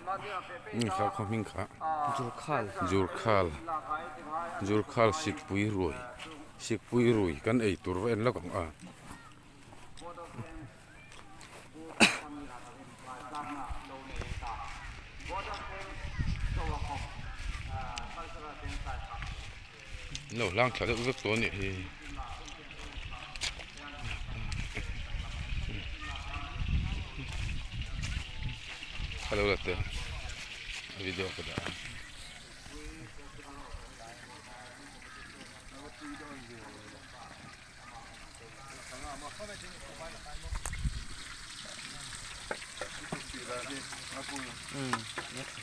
khal khoming kha Jurkhal jurkhal sikpui rui kan ei tur ven la kong a lo lang thla vek to ni hi hello latte video ko da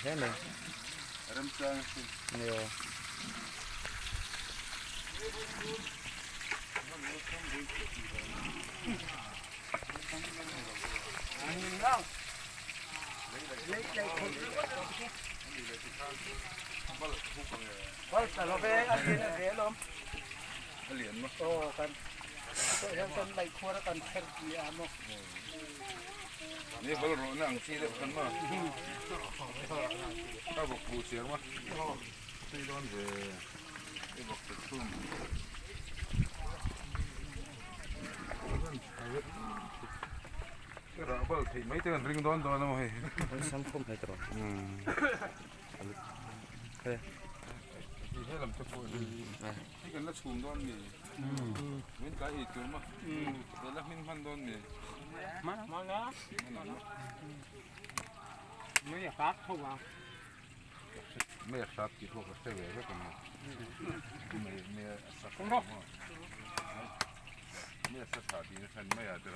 thế này nhiềuนี่เขาโรนังซีเด็กกันมาถ้าบอกปูเสียมั้ยตีโดนเดไอ้บอกติดทุ่มก็เราบอกที่ไม่เตือนริงโดนตัวแล้วมั้ย sắm không phải rồi ที่ให้ลำตะปูที่กันละชุมโดนนี่เหมือนกับอีกตัวมั้ยเดี๋ยวละมินพันโดนนี่มาแล้วไม่อยากฟักพวกเรา ไม่อยากชัดกี่พวกก็เสียเวรกันไม่สักไม่สักขาดีนะท่านไม่อยากจะ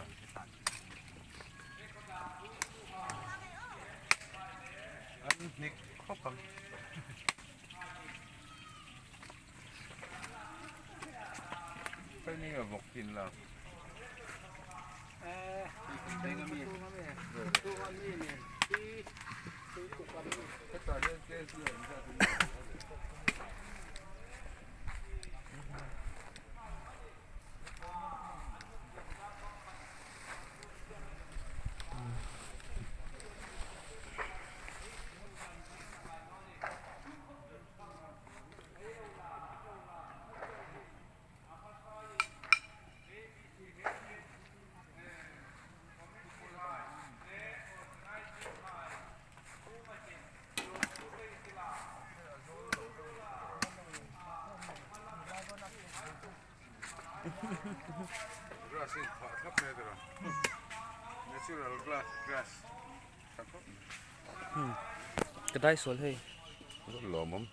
อันนี้ครบกันไปนี่ก็บอกกินแล้วgrass is top meter natural grass cái đây xuống hơi lò mắm